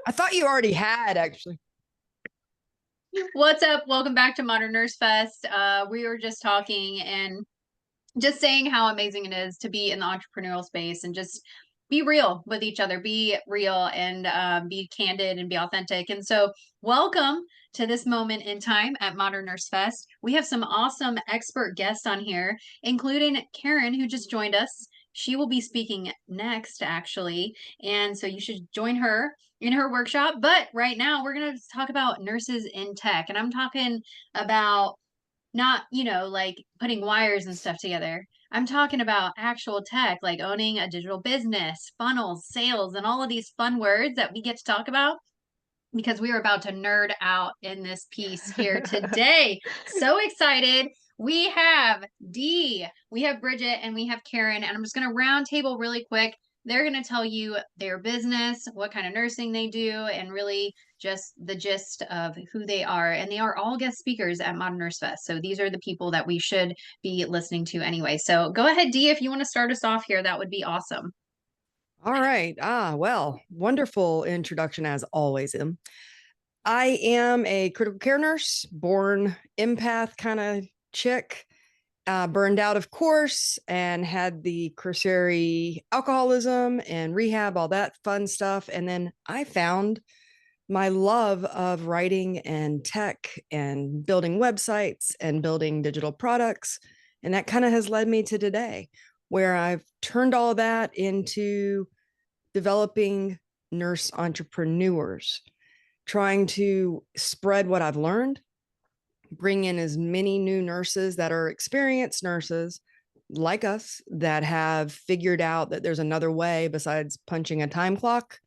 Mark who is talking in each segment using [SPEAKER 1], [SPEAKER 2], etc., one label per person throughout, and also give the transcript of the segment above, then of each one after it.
[SPEAKER 1] I thought you already had actually.
[SPEAKER 2] What's up? Welcome back to Modern Nurse Fest. We were just talking and just saying how amazing it is to be in the entrepreneurial space and just be real with each other, be real and be candid and be authentic. And so, welcome to this moment in time at Modern Nurse Fest. We have some awesome expert guests on here, including Karen, who just joined us. She will be speaking next, actually. And so, you should join her in her workshop. But right now, we're going to talk about nurses in tech. And I'm talking about not, like putting wires and stuff together. I'm talking about actual tech, like owning a digital business, funnels, sales, and all of these fun words that we get to talk about because we are about to nerd out in this piece here today. So excited. We have Dee, we have Bridget, and we have Karen. And I'm just going to round table really quick. They're going to tell you their business, what kind of nursing they do, and really just the gist of who they are. And they are all guest speakers at Modern Nurse Fest. So these are the people that we should be listening to anyway. So go ahead, Dee, if you want to start us off here, that would be awesome.
[SPEAKER 1] All right. Well, wonderful introduction as always, Em. I am a critical care nurse, born empath kind of chick, burned out, of course, and had the cursory alcoholism and rehab, all that fun stuff. And then I found my love of writing and tech and building websites and building digital products. And that kind of has led me to today, where I've turned all of that into developing nurse entrepreneurs, trying to spread what I've learned, bring in as many new nurses that are experienced nurses like us that have figured out that there's another way besides punching a time clock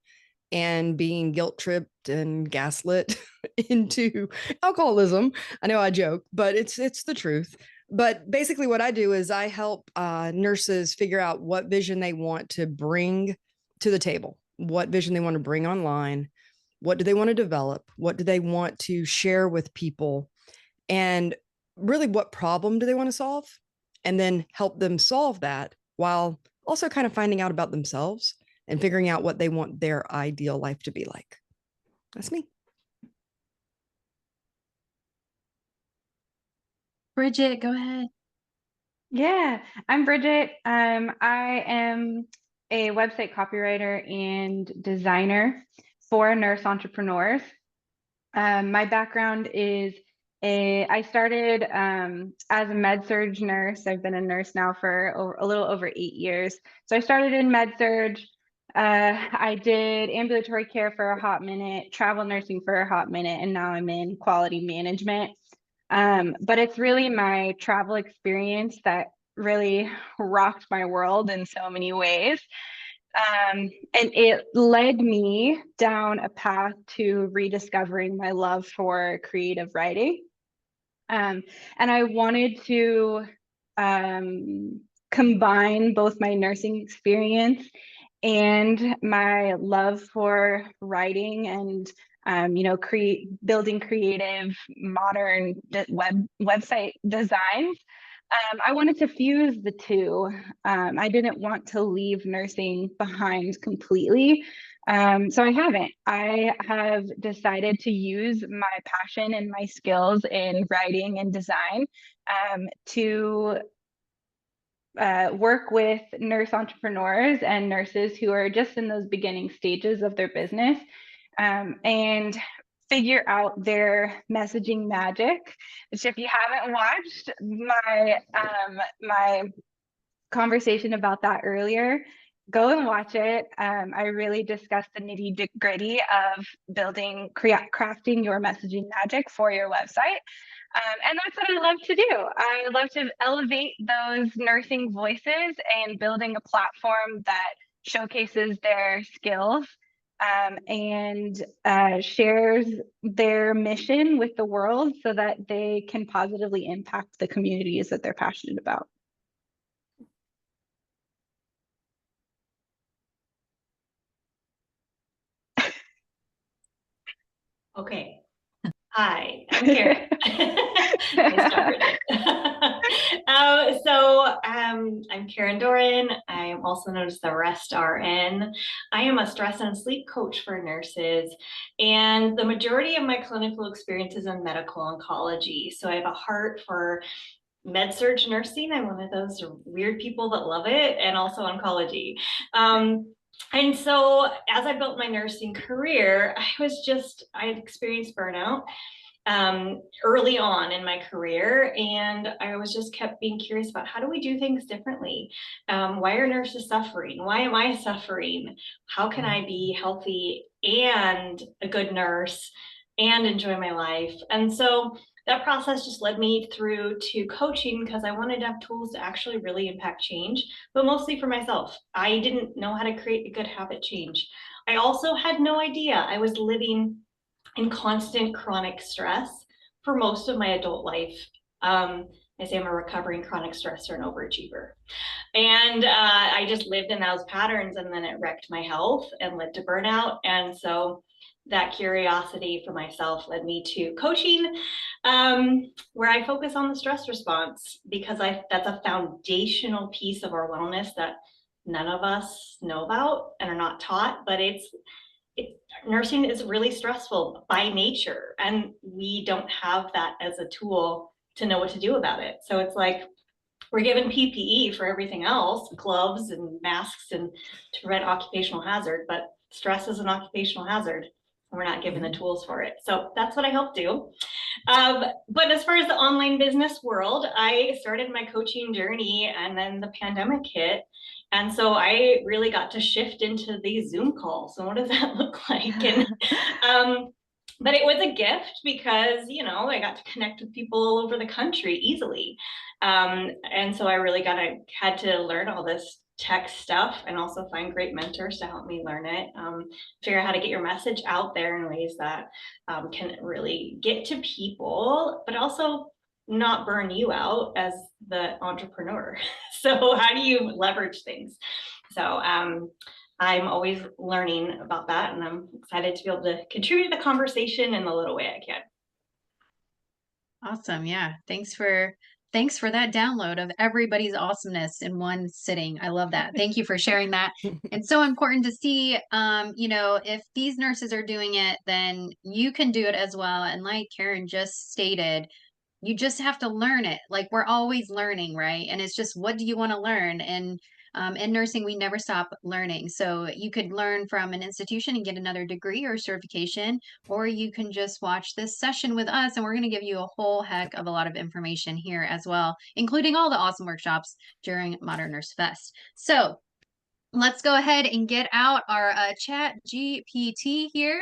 [SPEAKER 1] and being guilt tripped and gaslit into alcoholism. I know I joke, but it's the truth. But basically, what I do is I help nurses figure out what vision they want to bring to the table, what vision they want to bring online, what do they want to develop, what do they want to share with people, and really what problem do they want to solve, and then help them solve that while also kind of finding out about themselves and figuring out what they want their ideal life to be like. That's me.
[SPEAKER 2] Bridget, go ahead.
[SPEAKER 3] Yeah, I'm Bridget. I am a website copywriter and designer for nurse entrepreneurs. My background is I started as a med surg nurse. I've been a nurse now for a little over 8 years. So I started in med surg. I did ambulatory care for a hot minute, travel nursing for a hot minute, and now I'm in quality management. But it's really my travel experience that really rocked my world in so many ways. And it led me down a path to rediscovering my love for creative writing. And I wanted to combine both my nursing experience and my love for writing and building creative modern website designs. I wanted to fuse the two. I didn't want to leave nursing behind completely. So I haven't. I have decided to use my passion and my skills in writing and design to work with nurse entrepreneurs and nurses who are just in those beginning stages of their business, and figure out their messaging magic. Which, if you haven't watched my conversation about that earlier, go and watch it. I really discussed the nitty gritty of crafting your messaging magic for your website. And that's what I love to do. I love to elevate those nursing voices and building a platform that showcases their skills, and shares their mission with the world so that they can positively impact the communities that they're passionate about.
[SPEAKER 4] Okay. Hi, I'm Karen. I started. I'm Karen Doran. I am also known as the Rest RN. I am a stress and sleep coach for nurses, and the majority of my clinical experience is in medical oncology. So I have a heart for med-surg nursing. I'm one of those weird people that love it, and also oncology. And so as I built my nursing career, I experienced burnout early on in my career, and I was just kept being curious about how do we do things differently? Why are nurses suffering? Why am I suffering? How can I be healthy and a good nurse and enjoy my life? And so that process just led me through to coaching because I wanted to have tools to actually really impact change, but mostly for myself. I didn't know how to create a good habit change. I also had no idea I was living in constant chronic stress for most of my adult life. I say I'm a recovering chronic stressor and overachiever. And I just lived in those patterns, and then it wrecked my health and led to burnout. And so that curiosity for myself led me to coaching, where I focus on the stress response, because that's a foundational piece of our wellness that none of us know about and are not taught, but nursing is really stressful by nature, and we don't have that as a tool to know what to do about it. So it's like we're given PPE for everything else, gloves and masks, and to prevent occupational hazard, but stress is an occupational hazard. We're not given the tools for it. So that's what I help do. But as far as the online business world, I started my coaching journey, and then the pandemic hit. And so I really got to shift into these Zoom calls. And what does that look like? And but it was a gift because, I got to connect with people all over the country easily. And so I really had to learn all this tech stuff and also find great mentors to help me learn it, figure out how to get your message out there in ways that can really get to people, but also not burn you out as the entrepreneur. So how do you leverage things? So I'm always learning about that, and I'm excited to be able to contribute to the conversation in the little way I can.
[SPEAKER 2] Awesome. Yeah. Thanks for that download of everybody's awesomeness in one sitting. I love that. Thank you for sharing that. It's so important to see, if these nurses are doing it, then you can do it as well. And like Karen just stated, you just have to learn it. Like we're always learning, right? And it's just, what do you want to learn? And in nursing, we never stop learning. So you could learn from an institution and get another degree or certification, or you can just watch this session with us, and we're going to give you a whole heck of a lot of information here as well, including all the awesome workshops during Modern Nurse Fest. So let's go ahead and get out our chat GPT here.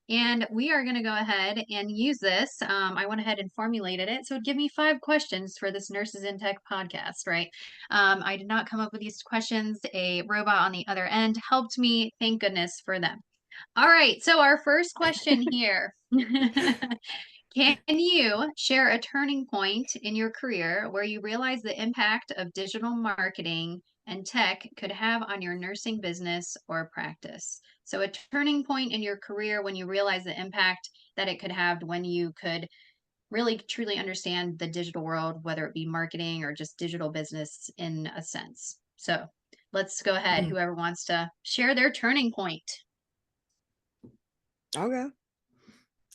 [SPEAKER 2] And we are going to go ahead and use this. I went ahead and formulated it. So it'd give me 5 questions for this Nurses in Tech podcast, right? I did not come up with these questions. A robot on the other end helped me. Thank goodness for them. All right. So our first question here. Can you share a turning point in your career where you realize the impact of digital marketing and tech could have on your nursing business or practice? So a turning point in your career when you realize the impact that it could have, when you could really truly understand the digital world, whether it be marketing or just digital business in a sense. So let's go ahead. Whoever wants to share their turning point.
[SPEAKER 1] Okay.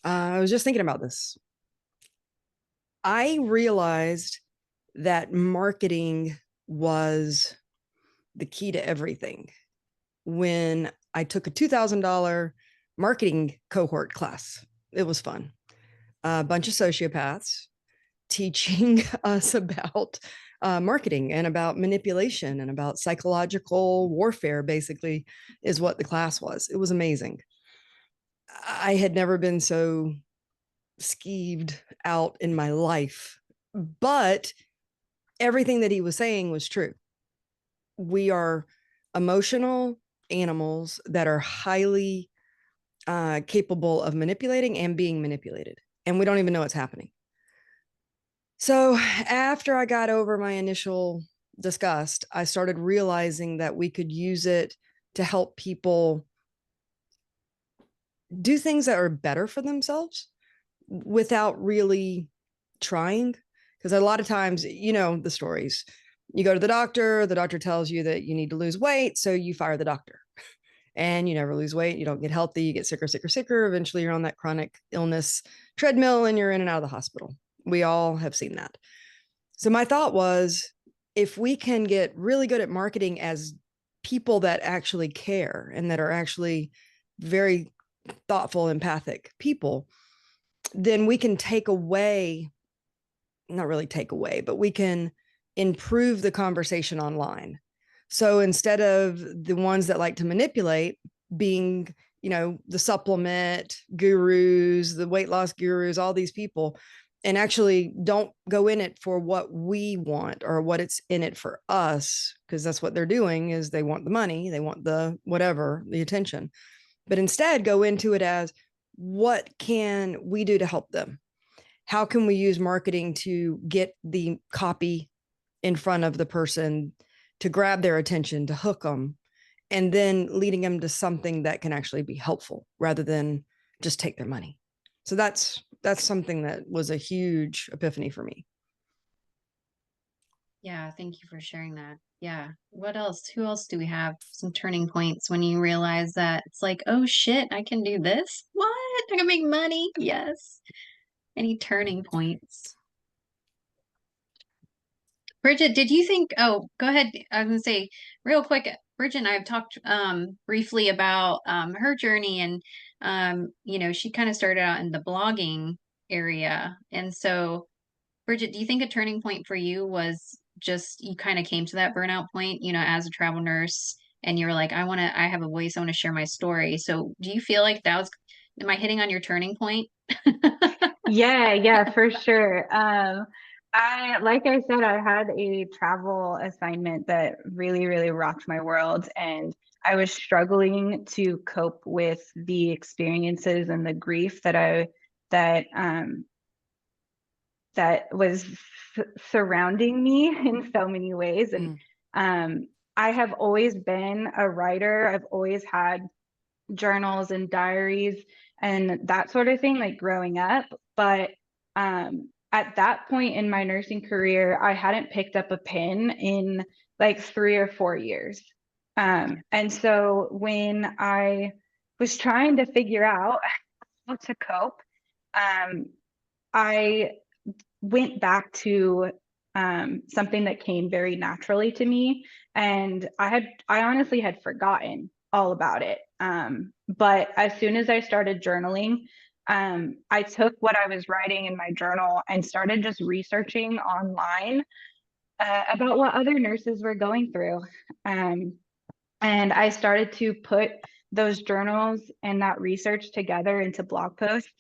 [SPEAKER 1] I was just thinking about this. I realized that marketing was the key to everything when I took a $2,000 marketing cohort class. It was fun. A bunch of sociopaths teaching us about marketing and about manipulation and about psychological warfare, basically, is what the class was. It was amazing. I had never been so skeeved out in my life, but everything that he was saying was true. We are emotional animals that are highly capable of manipulating and being manipulated, and we don't even know what's happening. So after I got over my initial disgust, I started realizing that we could use it to help people do things that are better for themselves without really trying. Because a lot of times, you know, the stories, you go to the doctor tells you that you need to lose weight, so you fire the doctor and you never lose weight. You don't get healthy, you get sicker, sicker, sicker. Eventually you're on that chronic illness treadmill and you're in and out of the hospital. We all have seen that. So my thought was, if we can get really good at marketing as people that actually care and that are actually very thoughtful, empathic people, then we can take away, not really take away, but we can improve the conversation online. So instead of the ones that like to manipulate being, you know, the supplement gurus, the weight loss gurus, all these people, and actually don't go in it for what we want or what it's in it for us, because that's what they're doing, is they want the money, they want the whatever, the attention, but instead go into it as, what can we do to help them? How can we use marketing to get the copy in front of the person, to grab their attention, to hook them, and then leading them to something that can actually be helpful rather than just take their money. So that's something that was a huge epiphany for me.
[SPEAKER 2] Yeah, thank you for sharing that. Yeah. What else? Who else do we have? Some turning points when you realize that it's like, oh shit, I can do this? What? I can make money? Yes. Any turning points? Bridget, did you think, oh, go ahead. I was gonna say real quick, Bridget and I have talked briefly about her journey, and you know, she kind of started out in the blogging area. And so, Bridget, do you think a turning point for you was just you kind of came to that burnout point, you know, as a travel nurse, and you were like, I have a voice, I want to share my story. So do you feel like that was, am I hitting on your turning point?
[SPEAKER 3] Yeah, for sure. Like I said, I had a travel assignment that really, really rocked my world, and I was struggling to cope with the experiences and the grief that was surrounding me in so many ways. And I have always been a writer. I've always had journals and diaries and that sort of thing, like growing up. But at that point in my nursing career, I hadn't picked up a pen in like 3 or 4 years. And so when I was trying to figure out how to cope, I went back to something that came very naturally to me, and I honestly had forgotten all about it. But as soon as I started journaling, I took what I was writing in my journal and started just researching online about what other nurses were going through. And I started to put those journals and that research together into blog posts.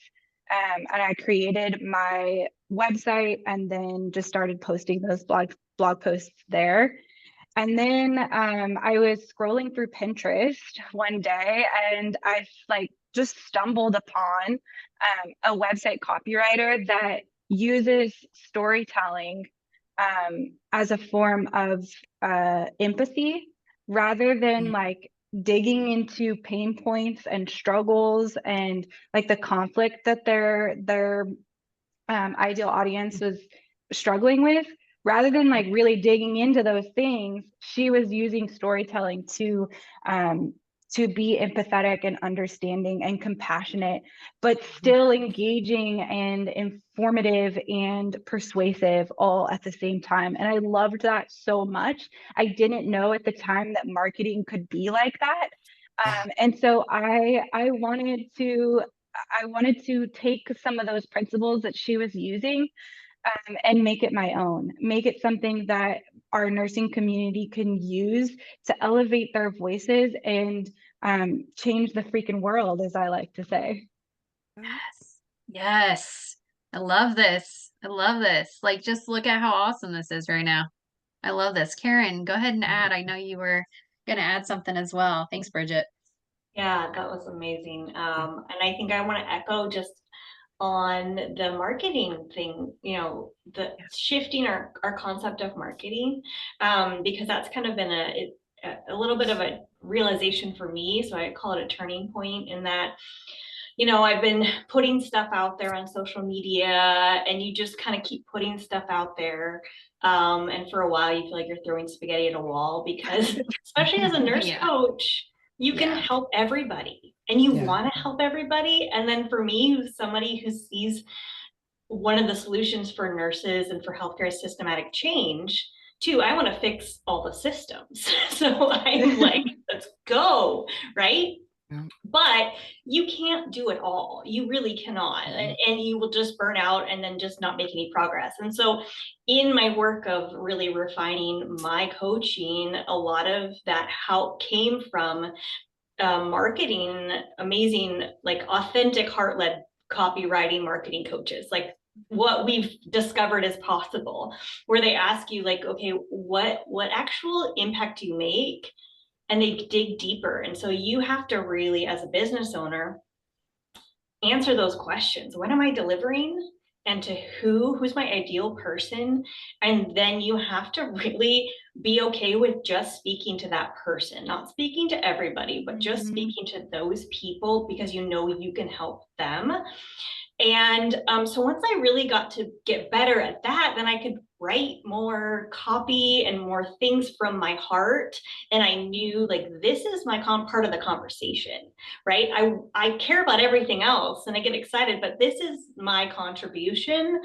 [SPEAKER 3] And I created my website and then just started posting those blog posts there. And then I was scrolling through Pinterest one day, and I like just stumbled upon a website copywriter that uses storytelling as a form of empathy, rather than like digging into pain points and struggles and like the conflict that their ideal audience was struggling with. Rather than like really digging into those things, she was using storytelling to be empathetic and understanding and compassionate, but still engaging and informative and persuasive all at the same time. And I loved that so much. I didn't know at the time that marketing could be like that. And so I wanted to take some of those principles that she was using and make it my own, make it something that our nursing community can use to elevate their voices and change the freaking world, as I like to say.
[SPEAKER 2] Yes. Yes. I love this. I love this. Like, just look at how awesome this is right now. I love this. Karen, go ahead and add. I know you were going to add something as well. Thanks, Bridget.
[SPEAKER 4] Yeah, that was amazing. And I think I want to echo just on the marketing thing, you know, the shifting our concept of marketing, because that's kind of been a little bit of a realization for me. So I call it a turning point in that, I've been putting stuff out there on social media, and you just kind of keep putting stuff out there. And for a while, you feel like you're throwing spaghetti at a wall because, especially as a nurse
[SPEAKER 2] Yeah.
[SPEAKER 4] coach, you can
[SPEAKER 2] Yeah.
[SPEAKER 4] help everybody and you
[SPEAKER 1] Yeah.
[SPEAKER 4] want to help everybody. And then for me, who's somebody who sees one of the solutions for nurses and for healthcare systematic change, too, I want to fix all the systems. So I'm like, let's go, right?
[SPEAKER 1] Yeah.
[SPEAKER 4] But you can't do it all. You really cannot.
[SPEAKER 1] Mhm.
[SPEAKER 4] And you will just burn out and then just not make any progress. And so, in my work of really refining my coaching, a lot of that help came from marketing, amazing, like authentic, heart led copywriting marketing coaches. Like, what we've discovered is possible, where they ask you, like, okay, what actual impact do you make? And they dig deeper. And so you have to really, as a business owner, answer those questions. What am I delivering? And to who's my ideal person? And then you have to really be okay with just speaking to that person, not speaking to everybody, but just speaking to those people because you know you can help them. And so once I really got to get better at that, then I could write more copy and more things from my heart. And I knew, like, this is my part of the conversation, right? I care about everything else and I get excited, but this is my contribution,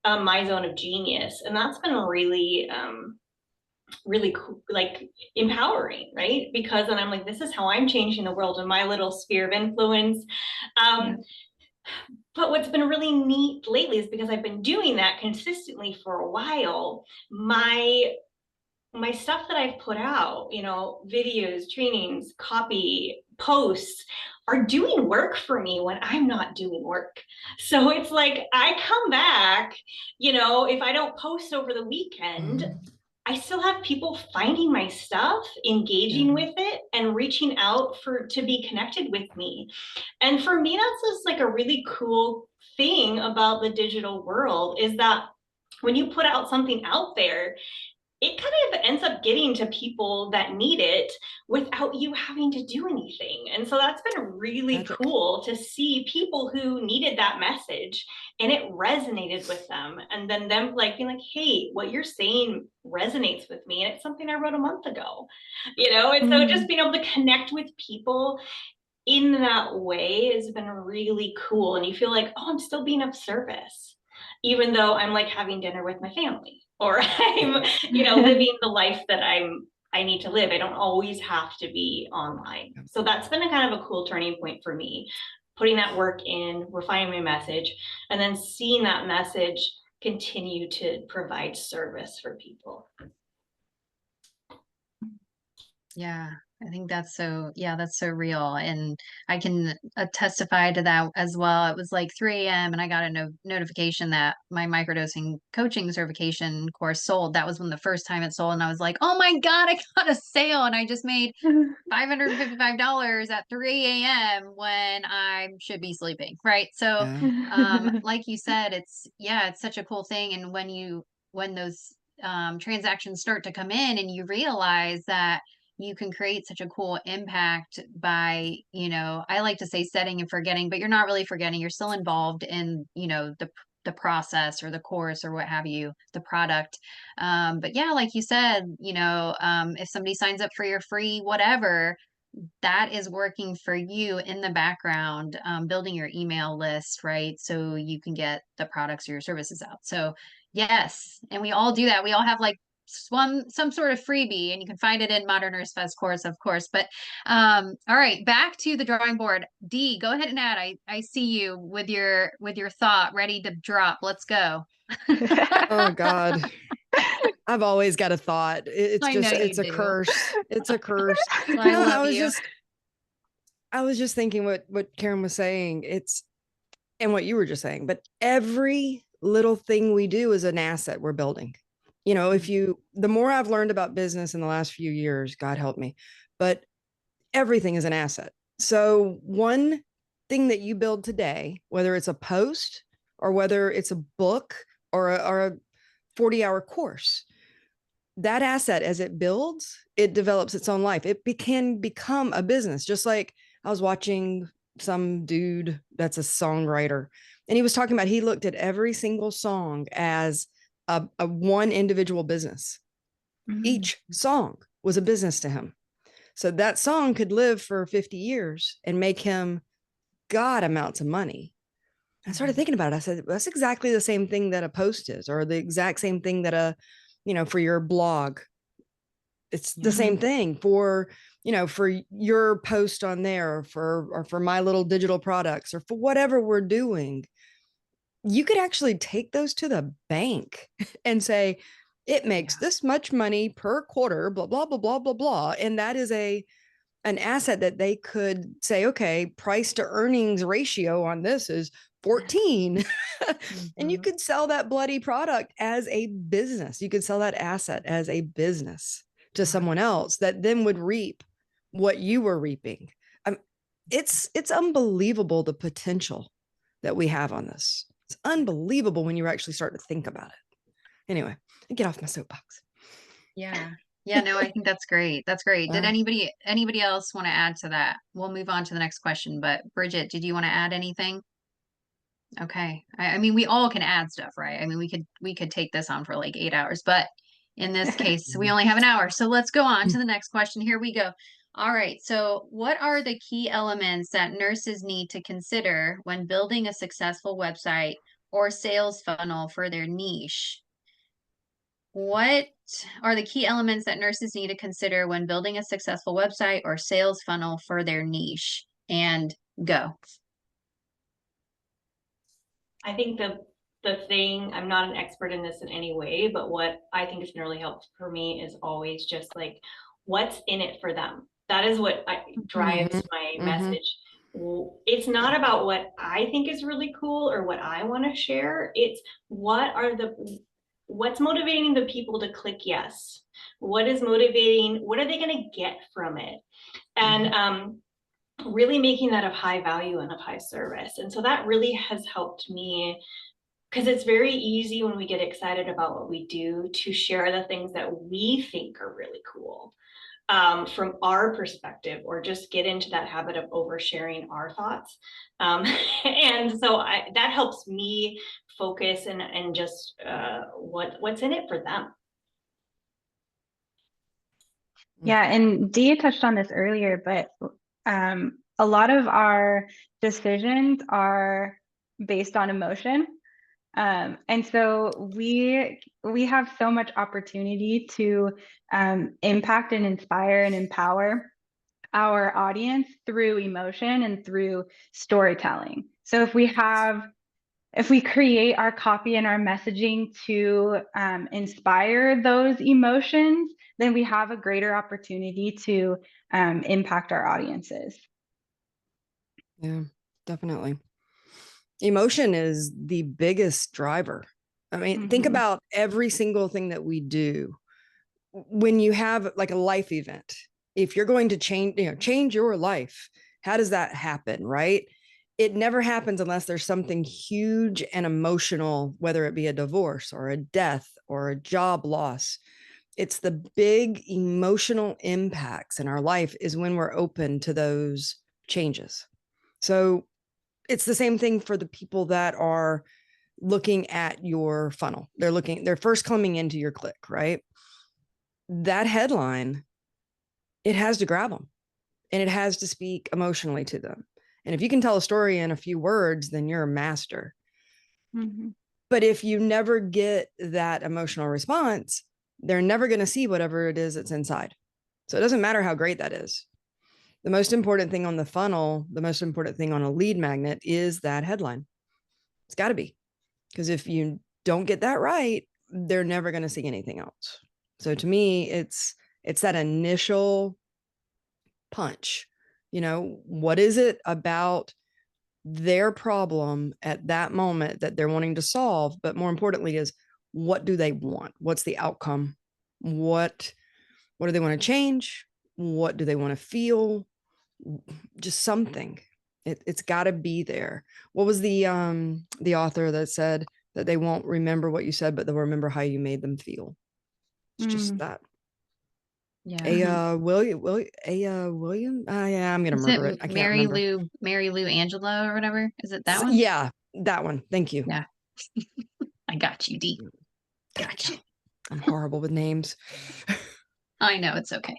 [SPEAKER 4] my zone of genius. And that's been really, really cool, like empowering, right? Because then I'm like, this is how I'm changing the world in my little sphere of influence. But what's been really neat lately is because I've been doing that consistently for a while, my stuff that I've put out, videos, trainings, copy, posts, are doing work for me when I'm not doing work. So it's like I come back, if I don't post over the weekend, I still have people finding my stuff, engaging with it, and reaching out to be connected with me. And for me, that's just like a really cool thing about the digital world, is that when you put out something out there, it kind of ends up getting to people that need it without you having to do anything. And so that's been really cool to see people who needed that message and it resonated with them. And then them like being like, hey, what you're saying resonates with me. And it's something I wrote a month ago, And so just being able to connect with people in that way has been really cool. And you feel like, oh, I'm still being of service, even though I'm like having dinner with my family, or I'm, living the life that I need to live. I don't always have to be online. So that's been a kind of a cool turning point for me, putting that work in, refining my message, and then seeing that message continue to provide service for people.
[SPEAKER 2] Yeah, I think that's so real. And I can testify to that as well. It was like 3 a.m. and I got a notification that my microdosing coaching certification course sold. That was when the first time it sold. And I was like, oh my God, I got a sale. And I just made $555 at 3 a.m. when I should be sleeping. Right. So, like you said, it's such a cool thing. And when those transactions start to come in and you realize that you can create such a cool impact by, I like to say setting and forgetting, but you're not really forgetting. You're still involved in, the process or the course or what have you, the product. But yeah, like you said, if somebody signs up for your free whatever, that is working for you in the background, building your email list, right? So you can get the products or your services out. So yes, and we all do that. We all have like some sort of freebie, and you can find it in Modern Nurse Fest course, of course. But all right, back to the drawing board. Dee, go ahead and add. I see you with your thought ready to drop. Let's go.
[SPEAKER 1] Oh God. I've always got a thought. It's
[SPEAKER 2] I know
[SPEAKER 1] just,
[SPEAKER 2] you
[SPEAKER 1] it's a
[SPEAKER 2] do.
[SPEAKER 1] curse. It's a curse.
[SPEAKER 2] I love you.
[SPEAKER 1] I was just thinking what Karen was saying. And what you were just saying, but every little thing we do is an asset we're building. The more I've learned about business in the last few years, God help me, but everything is an asset. So one thing that you build today, whether it's a post or whether it's a book or a 40-hour course, that asset, as it builds, it develops its own life. It can become a business. Just like I was watching some dude that's a songwriter, and he was talking about, he looked at every single song as a one individual business. Each song was a business to him. So that song could live for 50 years and make him God amounts of money. I started thinking about it. I said, that's exactly the same thing that a post is, or the exact same thing that for your blog. It's the same thing for, for your post on there, or for my little digital products, or for whatever we're doing. You could actually take those to the bank and say, it makes this much money per quarter, blah, blah, blah, blah, blah, blah. And that is an asset that they could say, okay, price to earnings ratio on this is 14. And you could sell that bloody product as a business. You could sell that asset as a business to someone else that then would reap what you were reaping. It's unbelievable, the potential that we have on this. It's unbelievable when you actually start to think about it. Anyway, I get off my soapbox.
[SPEAKER 2] Yeah. Yeah, no, I think that's great. That's great. Did
[SPEAKER 1] Yeah.
[SPEAKER 2] anybody else want to add to that? We'll move on to the next question, but Bridget, did you want to add anything? Okay. I mean, we all can add stuff, right? I mean, we could take this on for like 8 hours, but in this case, we only have an hour. So let's go on to the next question. Here we go. All right. So what are the key elements that nurses need to consider when building a successful website or sales funnel for their niche? What are the key elements that nurses need to consider when building a successful website or sales funnel for their niche? And go.
[SPEAKER 4] I think the thing, I'm not an expert in this in any way, but what I think has been really helpful for me is always just like, what's in it for them? That is what drives my message. It's not about what I think is really cool or what I want to share. It's what's motivating the people to click yes? What is motivating? What are they going to get from it? And really making that of high value and of high service. And so that really has helped me, because it's very easy when we get excited about what we do to share the things that we think are really cool from our perspective, or just get into that habit of oversharing our thoughts. And so that helps me focus and just what's in it for them.
[SPEAKER 3] Yeah, and Dia touched on this earlier, but a lot of our decisions are based on emotion. And so we have so much opportunity to impact and inspire and empower our audience through emotion and through storytelling. So if we create our copy and our messaging to inspire those emotions, then we have a greater opportunity to impact our audiences.
[SPEAKER 1] Yeah, definitely. Emotion is the biggest driver. I mean, think about every single thing that we do. When you have like a life event, if you're going to change your life, how does that happen, right? It never happens unless there's something huge and emotional, whether it be a divorce or a death or a job loss. It's the big emotional impacts in our life is when we're open to those changes. So it's the same thing for the people that are looking at your funnel. They're first coming into your click, right? That headline, it has to grab them and it has to speak emotionally to them. And if you can tell a story in a few words, then you're a master. But if you never get that emotional response, they're never going to see whatever it is that's inside. So it doesn't matter how great that is. The most important thing on the funnel, the most important thing on a lead magnet is that headline. It's got to be, because if you don't get that right, they're never going to see anything else. So to me, it's that initial punch. What is it about their problem at that moment that they're wanting to solve? But more importantly is, what do they want? What's the outcome? What do they want to change? What do they want to feel? Just something. It's got to be there. What was the author that said that they won't remember what you said, but they'll remember how you made them feel? It's just that.
[SPEAKER 2] Yeah.
[SPEAKER 1] William. Yeah, I'm gonna
[SPEAKER 2] Is
[SPEAKER 1] murder it.
[SPEAKER 2] it
[SPEAKER 1] I can't remember.
[SPEAKER 2] Mary Lou Angelo or whatever? Is it that one?
[SPEAKER 1] Yeah, that one. Thank you.
[SPEAKER 2] Yeah. I got you, D. Got you.
[SPEAKER 1] I'm horrible with names.
[SPEAKER 2] I know it's okay.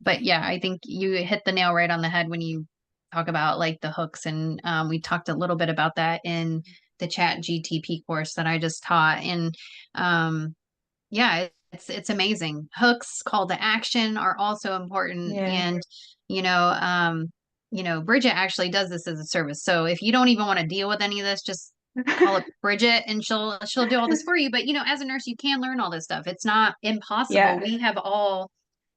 [SPEAKER 2] But yeah, I think you hit the nail right on the head when you talk about like the hooks. And we talked a little bit about that in the Chat GTP course that I just taught. And yeah, it's amazing. Hooks, call to action are also important.
[SPEAKER 3] Yeah.
[SPEAKER 2] And Bridget actually does this as a service. So if you don't even want to deal with any of this, just call up Bridget and she'll do all this for you. But as a nurse, you can learn all this stuff. It's not impossible.
[SPEAKER 3] Yeah.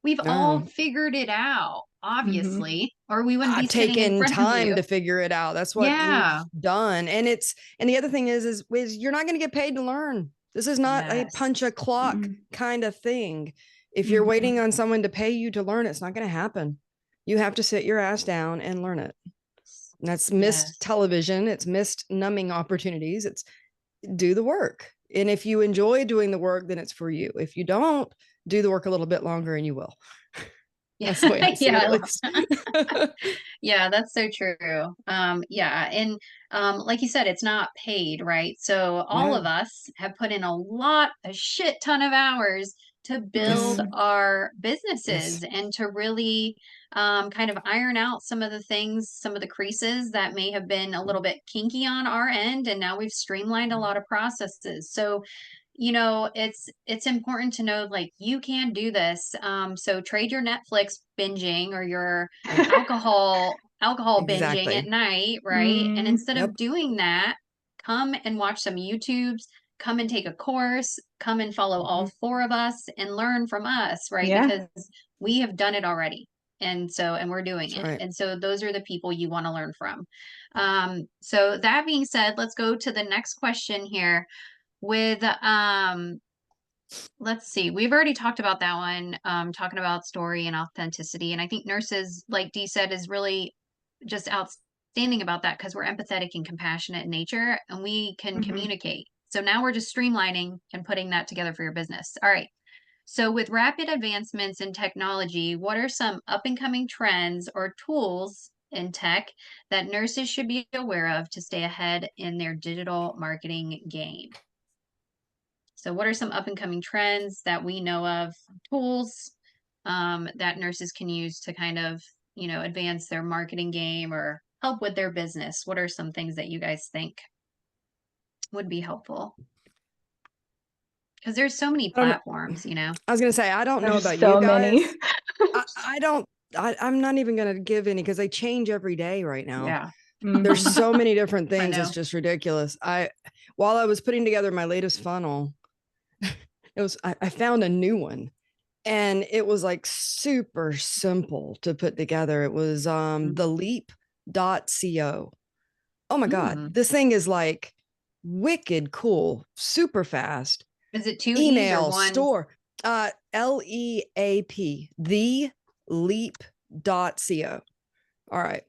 [SPEAKER 2] We've all
[SPEAKER 1] No. Mm-hmm.
[SPEAKER 2] figured it out, obviously, or we wouldn't be
[SPEAKER 1] I've
[SPEAKER 2] sitting in
[SPEAKER 1] taken
[SPEAKER 2] front of
[SPEAKER 1] time
[SPEAKER 2] you.
[SPEAKER 1] to figure it out. That's what
[SPEAKER 2] Yeah.
[SPEAKER 1] you've done. And the other thing is you're not going to get paid to learn. This is not a
[SPEAKER 2] Yes.
[SPEAKER 1] punch a clock
[SPEAKER 3] Mhm.
[SPEAKER 1] kind of thing. If you're
[SPEAKER 3] Mhm.
[SPEAKER 1] waiting on someone to pay you to learn, it's not going to happen. You have to sit your ass down and learn it. And that's missed
[SPEAKER 2] Yes.
[SPEAKER 1] television. It's missed numbing opportunities. It's do the work. And if you enjoy doing the work, then it's for you. If you don't, do the work a little bit longer and you will. That's the way I see it, at least.
[SPEAKER 2] Yeah, that's so true. Yeah. And like you said, it's not paid, right? So all of
[SPEAKER 1] No.
[SPEAKER 2] us have put in a shit ton of hours to build
[SPEAKER 1] Yes.
[SPEAKER 3] Mhm.
[SPEAKER 2] our
[SPEAKER 1] Yes.
[SPEAKER 2] businesses and to really kind of iron out some of the things, some of the creases that may have been a little bit kinky on our end. And now we've streamlined a lot of processes. So it's important to know like you can do this. So trade your Netflix binging or your alcohol binging at
[SPEAKER 1] Exactly.
[SPEAKER 2] night, right? And
[SPEAKER 3] Mm.
[SPEAKER 2] instead
[SPEAKER 1] Yep.
[SPEAKER 2] of doing that, come and watch some YouTubes, come and take a course, come and follow all
[SPEAKER 1] Mhm.
[SPEAKER 2] 4 of us and learn from us, right?
[SPEAKER 3] Yeah.
[SPEAKER 2] Because we have done it already. And we're doing
[SPEAKER 1] That's
[SPEAKER 2] it.
[SPEAKER 1] right.
[SPEAKER 2] And so those are the people you want to learn from. So that being said, let's go to the next question here with let's see, we've already talked about that one, talking about story and authenticity. And I think nurses, like Dee said, is really just outstanding about that because we're empathetic and compassionate in nature and we can
[SPEAKER 3] Mhm.
[SPEAKER 2] communicate. So now we're just streamlining and putting that together for your business. All right. So with rapid advancements in technology, what are some up and coming trends or tools in tech that nurses should be aware of to stay ahead in their digital marketing game? So what are some up and coming trends that we know of, tools that nurses can use to kind of, advance their marketing game or help with their business? What are some things that you guys think would be helpful? Because there's so many
[SPEAKER 1] I don't know.
[SPEAKER 2] platforms,
[SPEAKER 1] I was going to say, I don't know
[SPEAKER 3] There's
[SPEAKER 1] about you
[SPEAKER 3] so many.
[SPEAKER 1] guys. I don't, I'm not even going to give any because they change every day right now.
[SPEAKER 2] Yeah.
[SPEAKER 1] There's
[SPEAKER 3] Mhm.
[SPEAKER 1] so many different
[SPEAKER 2] I
[SPEAKER 1] things. It's
[SPEAKER 2] know.
[SPEAKER 1] just ridiculous. While I was putting together my latest funnel, I found a new one and it was like super simple to put together. It was the leap.co. Oh my God.
[SPEAKER 2] Mm.
[SPEAKER 1] This thing is like wicked cool, super fast.
[SPEAKER 2] Is it 2 E's or
[SPEAKER 1] Email,
[SPEAKER 2] one?
[SPEAKER 1] store, LEAP, the leap.co. All right.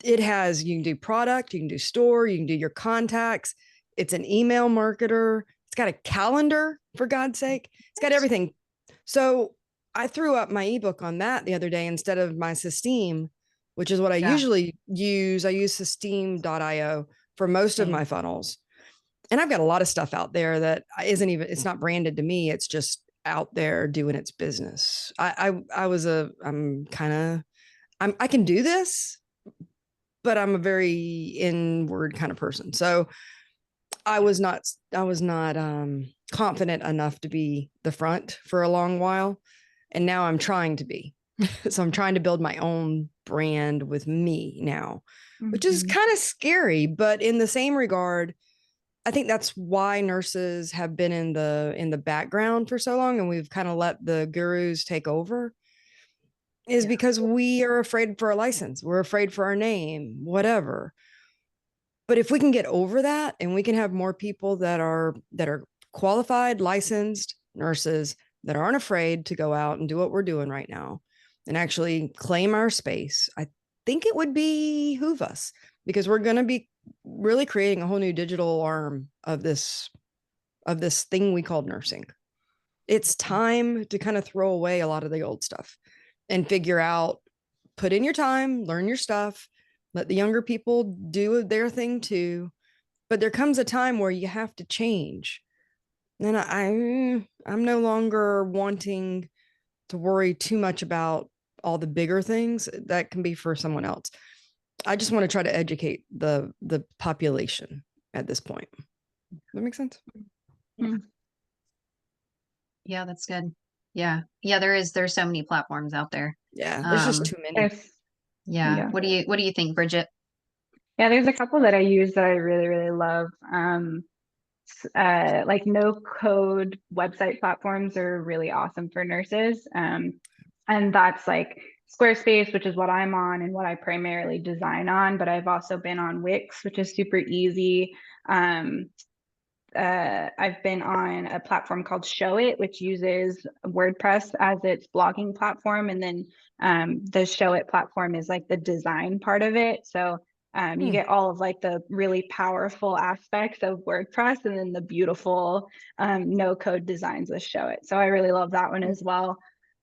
[SPEAKER 1] It has, you can do product, you can do store, you can do your contacts. It's an email marketer. It's got a calendar, for God's sake. It's got everything. So I threw up my ebook on that the other day instead of my Systeme, which is what I
[SPEAKER 2] Yeah.
[SPEAKER 1] usually use. I use Systeme.io for most of
[SPEAKER 2] Same.
[SPEAKER 1] my funnels. And I've got a lot of stuff out there that it's not branded to me. It's just out there doing its business. I can do this, but I'm a very inward kind of person. So I was not confident enough to be the front for a long while. And now I'm trying to be. So I'm trying to build my own brand with me now, which is
[SPEAKER 3] Mhm.
[SPEAKER 1] kind of scary, but in the same regard, I think that's why nurses have been in the background for so long and we've kind of let the gurus take over is
[SPEAKER 2] Yeah.
[SPEAKER 1] because we are afraid for a license. We're afraid for our name, whatever. But if we can get over that and we can have more people that are qualified, licensed nurses that aren't afraid to go out and do what we're doing right now and actually claim our space, I think it would behoove us because we're going to be really creating a whole new digital arm of this thing we call nursing. it's time to kind of throw away a lot of the old stuff and figure out, put in your time, learn your stuff, let the younger people do their thing too. But there comes a time where you have to change. And I'm no longer wanting to worry too much about all the bigger things. That can be for someone else. I just want to try to educate the population at this point. Does that make sense?
[SPEAKER 2] Yeah, that's good. Yeah. Yeah, there's so many platforms out there.
[SPEAKER 1] Yeah, there's just too many.
[SPEAKER 2] Yeah.
[SPEAKER 3] Yeah.
[SPEAKER 2] What do you think, Bridget?
[SPEAKER 3] Yeah, there's a couple that I use that I really, really love. Like no code website platforms are really awesome for nurses. And that's like Squarespace, which is what I'm on and what I primarily design on, but I've also been on Wix, which is super easy. I've been on a platform called Showit, which uses WordPress as its blogging platform. And then the Showit platform is like the design part of it. So you get all of like the really powerful aspects of WordPress and then the beautiful no code designs with Showit. So I really love that one as well.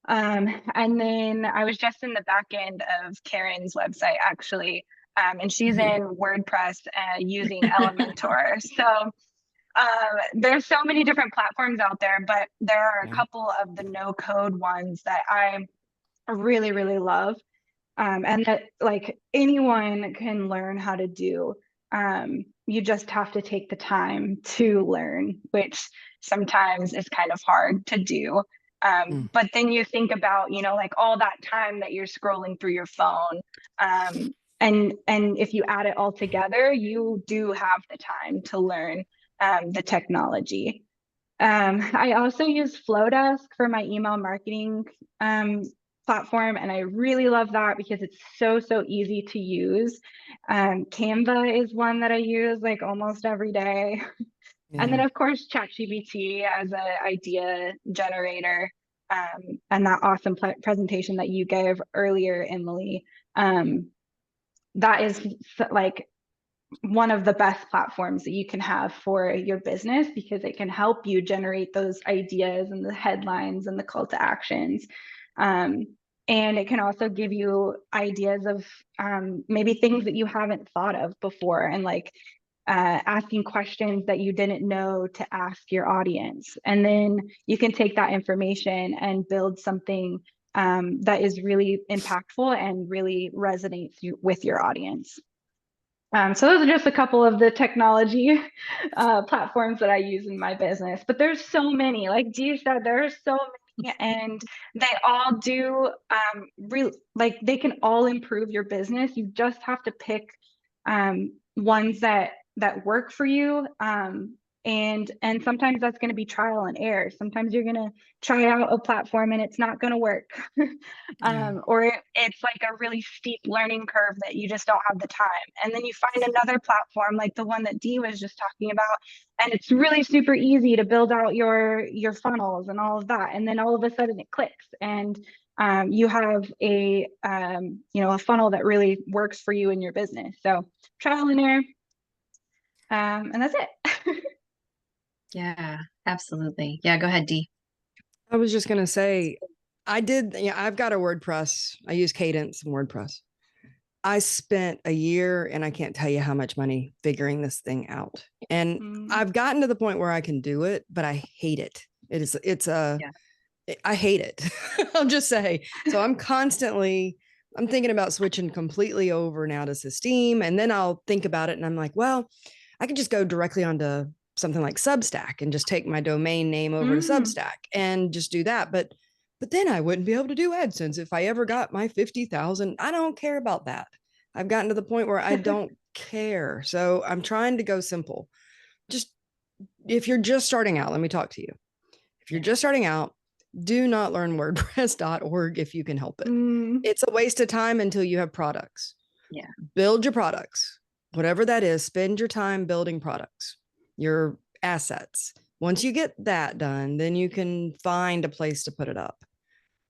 [SPEAKER 3] And then I was just in the back end of Karen's website actually, and she's in WordPress using Elementor. So there's so many different platforms out there, but there are a couple of the no code ones that I really, really love. And that like anyone can learn how to do. You just have to take the time to learn, which sometimes is kind of hard to do. But then you think about, you know, like all that time that you're scrolling through your phone. And if you add it all together, you do have the time to learn the technology. I also use Flowdesk for my email marketing platform, and I really love that because it's so easy to use. Canva is one that I use like almost every day. And then of course ChatGPT as an idea generator, and that awesome presentation that you gave earlier, Emily. That is like one of the best platforms that you can have for your business because it can help you generate those ideas and the headlines and the call to actions. And it can also give you ideas of maybe things that you haven't thought of before, and like asking questions that you didn't know to ask your audience. And then you can take that information and build something that is really impactful and really resonates with your audience. So those are just a couple of the technology platforms that I use in my business, but there's so many, like Dee said, there are so many, and they all do like they can all improve your business. You just have to pick ones that work for you. And sometimes that's going to be trial and error. Sometimes you're going to try out a platform and it's not going to work. Or it's like a really steep learning curve that you just don't have the time. And then you find another platform like the one that Dee was just talking about, and it's really super easy to build out your funnels and all of that. And then all of a sudden it clicks, and you have a a funnel that really works for you in your business. So trial and error. And that's it.
[SPEAKER 2] Yeah, absolutely. Yeah, go ahead, Dee.
[SPEAKER 1] I was just gonna say, I've got a WordPress. I use Cadence and WordPress. I spent a year and I can't tell you how much money figuring this thing out. And I've gotten to the point where I can do it, but I hate it. I hate it. I'll just say. So I'm thinking about switching completely over now to Systeme, and then I'll think about it and I'm like, well, I could just go directly onto something like Substack and just take my domain name over to Substack and just do that. But then I wouldn't be able to do AdSense if I ever got my 50,000. I don't care about that. I've gotten to the point where I don't care. So I'm trying to go simple. Just if you're just starting out, let me talk to you. If you're just starting out, do not learn WordPress.org if you can help it. It's a waste of time until you have products.
[SPEAKER 2] Yeah.
[SPEAKER 1] Build your products, whatever that is. Spend your time building products, your assets. Once you get that done, then you can find a place to put it up.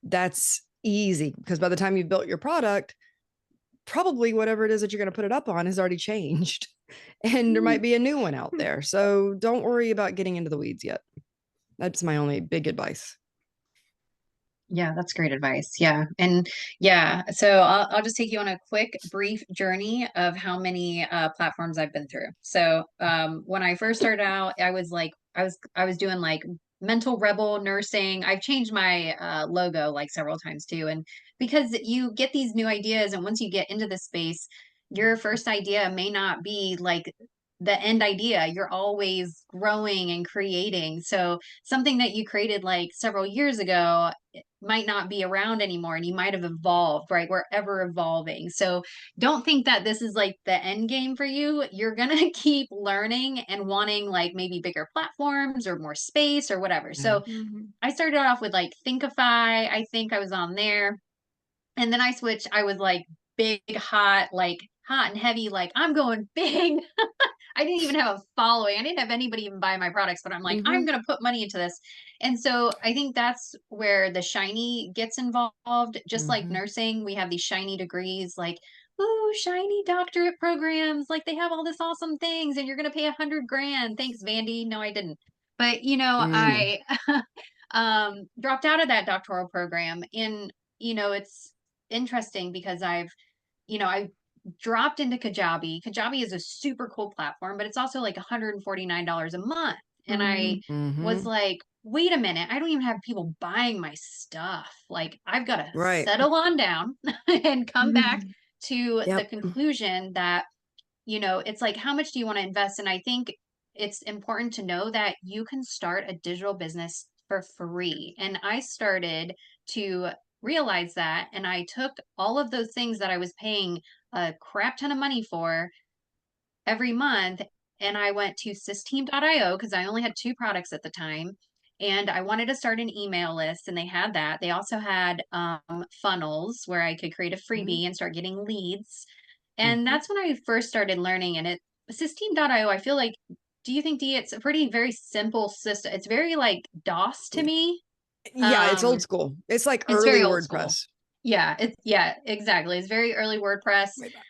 [SPEAKER 1] That's easy because by the time you've built your product, probably whatever it is that you're going to put it up on has already changed, and there might be a new one out there. So don't worry about getting into the weeds yet. That's my only big advice.
[SPEAKER 2] Yeah, that's great advice. Yeah. And yeah, so I'll just take you on a quick, brief journey of how many platforms I've been through. So when I first started out, I was like, I was doing like mental rebel nursing. I've changed my logo like several times too. And because you get these new ideas, and once you get into the space, your first idea may not be like the end idea. You're always growing and creating. So something that you created like several years ago might not be around anymore, and you might have evolved, right? We're ever evolving. So don't think that this is like the end game for you. You're going to keep learning and wanting like maybe bigger platforms or more space or whatever. So I started off with like Thinkific. I think I was on there. And then I switched. I was like big, hot, like hot and heavy, like I'm going big. I didn't even have a following. I didn't have anybody even buy my products, but I'm like, I'm going to put money into this. And so I think that's where the shiny gets involved. Just like nursing, we have these shiny degrees, like, ooh, shiny doctorate programs. Like they have all this awesome things and you're going to pay $100,000. Thanks, Vandy. No, I didn't. But I dropped out of that doctoral program, and it's interesting because I dropped into Kajabi. Kajabi is a super cool platform, but it's also like $149 a month. And I was like, wait a minute, I don't even have people buying my stuff. Like I've got to
[SPEAKER 1] Right.
[SPEAKER 2] settle on down and come back to the
[SPEAKER 1] Yep.
[SPEAKER 2] conclusion that, it's like, how much do you want to invest? And I think it's important to know that you can start a digital business for free. And I started to realize that. And I took all of those things that I was paying a crap ton of money for every month, and I went to Systeam.io because I only had 2 products at the time. And I wanted to start an email list, and they had that. They also had funnels where I could create a freebie and start getting leads. And that's when I first started learning. And System.io, I feel like, do you think, Dee, it's a pretty very simple system? It's very like DOS to me.
[SPEAKER 1] Yeah, it's old school. It's like
[SPEAKER 2] It's
[SPEAKER 1] early
[SPEAKER 2] very old school.
[SPEAKER 1] WordPress.
[SPEAKER 2] Yeah, exactly. It's very early WordPress.
[SPEAKER 1] Way back.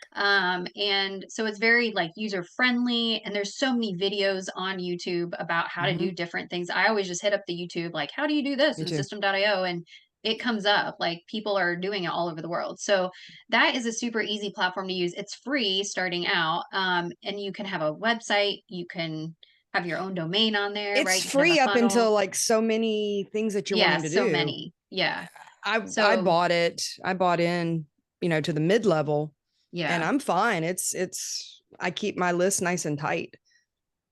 [SPEAKER 2] And so it's very like user friendly, and there's so many videos on YouTube about how to do different things. I always just hit up the YouTube, like, how do you do this
[SPEAKER 1] Me
[SPEAKER 2] in
[SPEAKER 1] too.
[SPEAKER 2] System.io? And it comes up, like people are doing it all over the world. So that is a super easy platform to use. It's free starting out. And you can have a website, you can have your own domain on there, right?
[SPEAKER 1] It's
[SPEAKER 2] You can have
[SPEAKER 1] free
[SPEAKER 2] a
[SPEAKER 1] up until
[SPEAKER 2] funnel.
[SPEAKER 1] like so many things that you're
[SPEAKER 2] Yeah,
[SPEAKER 1] wanting to
[SPEAKER 2] so
[SPEAKER 1] do.
[SPEAKER 2] many. Yeah.
[SPEAKER 1] I
[SPEAKER 2] So
[SPEAKER 1] bought it. I bought in, to the mid-level, and
[SPEAKER 2] yeah.
[SPEAKER 1] I'm fine. It's I keep my list nice and tight.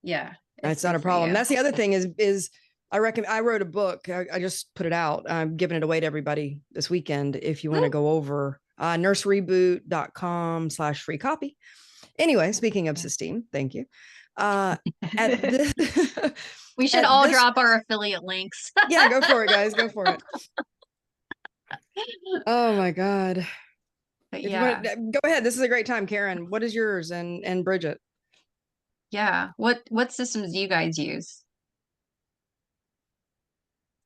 [SPEAKER 2] Yeah.
[SPEAKER 1] That's
[SPEAKER 2] It's
[SPEAKER 1] not
[SPEAKER 2] good
[SPEAKER 1] a
[SPEAKER 2] for
[SPEAKER 1] problem.
[SPEAKER 2] you.
[SPEAKER 1] That's the other thing is I wrote a book. I just put it out. I'm giving it away to everybody this weekend. If you want to go over nursereboot.com/free copy. Anyway, speaking of System, thank you. At this,
[SPEAKER 2] We should
[SPEAKER 1] at
[SPEAKER 2] all
[SPEAKER 1] this,
[SPEAKER 2] drop our affiliate links.
[SPEAKER 1] yeah, go for it, guys. Go for it. Oh my God.
[SPEAKER 2] But
[SPEAKER 1] If
[SPEAKER 2] yeah.
[SPEAKER 1] you want, go ahead. This is a great time, Karen. What is yours, and Bridget?
[SPEAKER 2] Yeah. What systems do you guys use?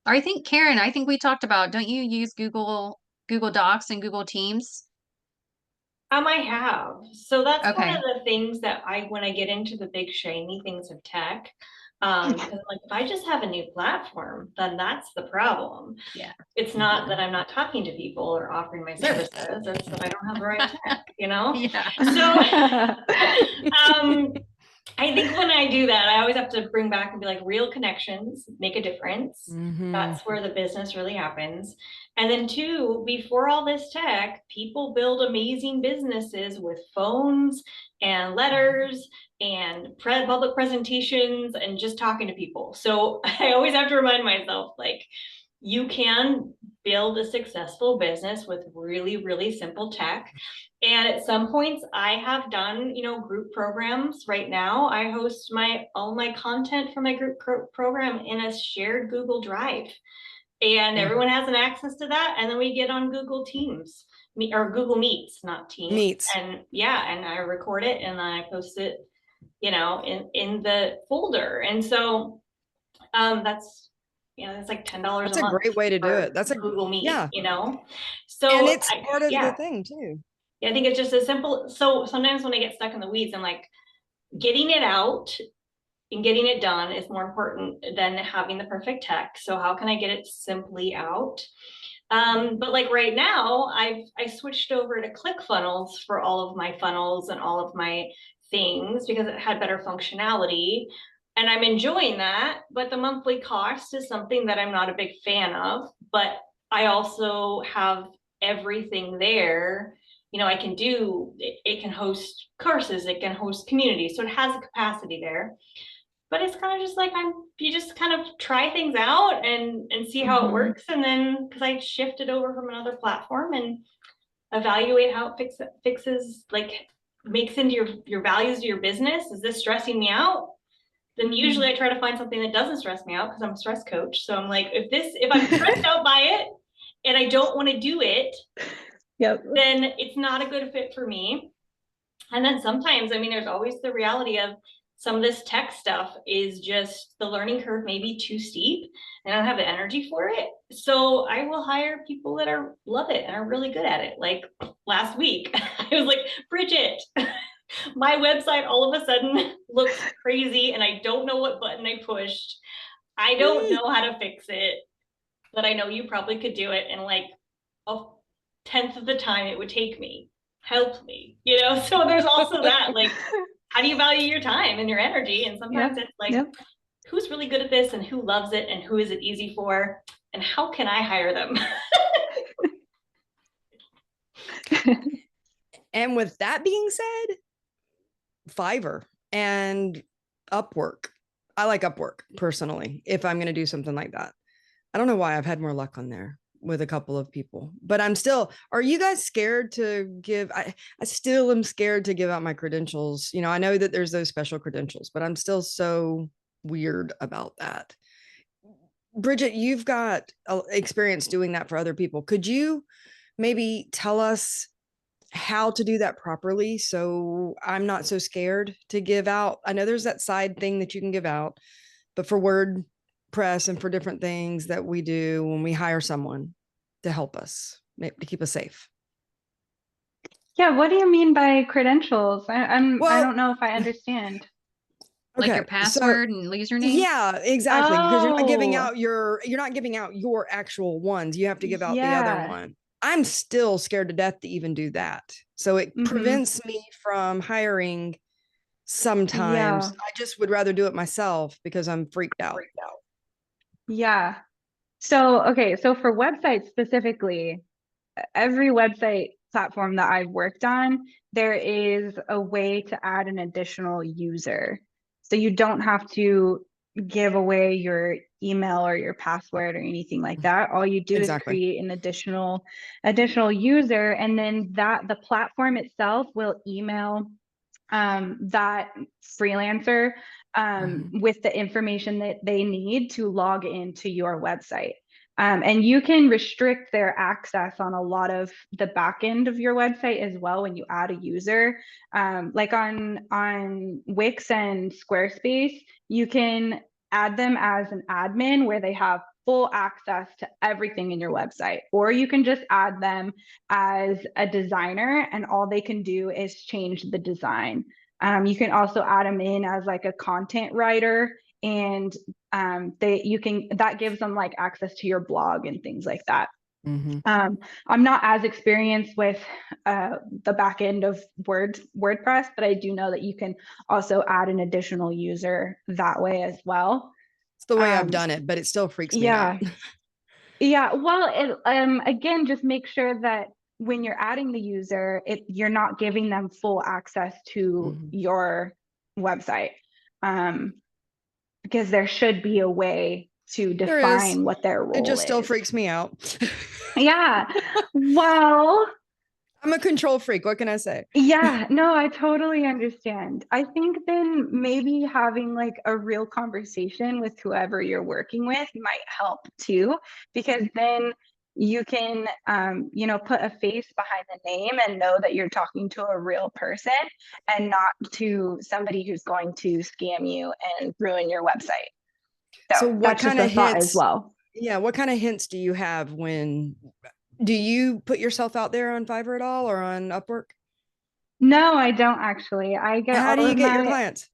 [SPEAKER 2] Or I think Karen, I think we talked about, don't you use Google Docs and Google Teams?
[SPEAKER 4] I have. So that's one
[SPEAKER 2] Okay.
[SPEAKER 4] of the things that when I get into the big shiny things of tech, because like if I just have a new platform, then that's the problem.
[SPEAKER 2] Yeah.
[SPEAKER 4] It's not that I'm not talking to people or offering my services, it's that I don't have the right tech,
[SPEAKER 2] Yeah.
[SPEAKER 4] So I think when I do that, I always have to bring back and be like, real connections make a difference. That's where the business really happens. And then 2, before all this tech, people build amazing businesses with phones and letters and public presentations and just talking to people. So I always have to remind myself, like, you can build a successful business with really, really simple tech. And at some points I have done, group programs. Right now, I host all my content for my group program in a shared Google Drive. And everyone has an access to that. And then we get on Google Teams or Google Meets, not Teams.
[SPEAKER 1] Meets.
[SPEAKER 4] And yeah, and I record it and then I post it, in the folder. And so that's it's like $10
[SPEAKER 1] That's
[SPEAKER 4] a
[SPEAKER 1] a
[SPEAKER 4] month.
[SPEAKER 1] great way to do it. That's a
[SPEAKER 4] Google Meet,
[SPEAKER 1] yeah.
[SPEAKER 4] So
[SPEAKER 1] and it's part of the thing too.
[SPEAKER 4] I think it's just as simple. So sometimes when I get stuck in the weeds, I'm like, getting it out and getting it done is more important than having the perfect tech. So how can I get it simply out? But like right now, I switched over to ClickFunnels for all of my funnels and all of my things because it had better functionality. And I'm enjoying that, but the monthly cost is something that I'm not a big fan of. But I also have everything there. You know, I can do it can host courses, it can host communities, so it has a capacity there. But it's kind of just like you just kind of try things out and see how it works, and then because I shifted over from another platform and evaluate how it fixes, like makes into your values of your business. Is this stressing me out? Then usually I try to find something that doesn't stress me out because I'm a stress coach. So I'm like, if I'm stressed out by it and I don't want to do it, then it's not a good fit for me. And then sometimes, I mean, there's always the reality of some of this tech stuff is just the learning curve may be too steep and I don't have the energy for it. So I will hire people that love it and are really good at it. Like last week, I was like, Bridget, my website all of a sudden looks crazy and I don't know what button I pushed. I don't know how to fix it, but I know you probably could do it in like a tenth of the time it would take me. Help me, you know? So there's also that, like, how do you value your time and your energy? And sometimes it's like, who's really good at this and who loves it and who is it easy for? And how can I hire them?
[SPEAKER 1] And with that being said, Fiverr and Upwork. I like Upwork personally, if I'm going to do something like that. I don't know why I've had more luck on there with a couple of people, but are you guys scared to give, I still am scared to give out my credentials. You know, I know that there's those special credentials, but I'm still so weird about that. Bridget, you've got experience doing that for other people. Could you maybe tell us how to do that properly so I'm not so scared to give out? I know there's that side thing that you can give out, but for WordPress and for different things that we do when we hire someone to help us, to keep us safe.
[SPEAKER 3] Yeah, what do you mean by credentials? I
[SPEAKER 1] Well,
[SPEAKER 3] don't know if I understand.
[SPEAKER 2] Like your password and username?
[SPEAKER 1] Yeah, exactly. Because you're not giving
[SPEAKER 3] Oh,
[SPEAKER 1] out your actual ones. You have to give out the other
[SPEAKER 3] yeah.
[SPEAKER 1] one. I'm still scared to death to even do that. So it prevents me from hiring sometimes.
[SPEAKER 3] Yeah.
[SPEAKER 1] I just would rather do it myself because I'm freaked out.
[SPEAKER 3] Yeah. So, okay, so for websites specifically, every website platform that I've worked on, there is a way to add an additional user. So you don't have to give away your email or your password or anything like that. All you do is create an additional user, and then the platform itself will email that freelancer with the information that they need to log into your website. And you can restrict their access on a lot of the back end of your website as well when you add a user. Like on Wix and Squarespace, you can add them as an admin where they have full access to everything in your website, or you can just add them as a designer and all they can do is change the design. You can also add them in as like a content writer, and that gives them like access to your blog and things like that. I'm not as experienced with the back end of WordPress, but I do know that you can also add an additional user that way as well.
[SPEAKER 1] It's the way I've done it, but it still freaks me out.
[SPEAKER 3] Yeah. Well, again, just make sure that when you're adding the user, you're not giving them full access to your website, because there should be a way to define what their role is.
[SPEAKER 1] It just still freaks me out.
[SPEAKER 3] Yeah. Well,
[SPEAKER 1] I'm a control freak. What can I say?
[SPEAKER 3] Yeah, no, I totally understand. I think then maybe having like a real conversation with whoever you're working with might help too, because then you can, put a face behind the name and know that you're talking to a real person and not to somebody who's going to scam you and ruin your website. So what kind of hints as well?
[SPEAKER 1] Yeah, what kind of hints do you have do you put yourself out there on Fiverr at all or on Upwork?
[SPEAKER 3] No, I don't actually. I get
[SPEAKER 1] How do you get your clients?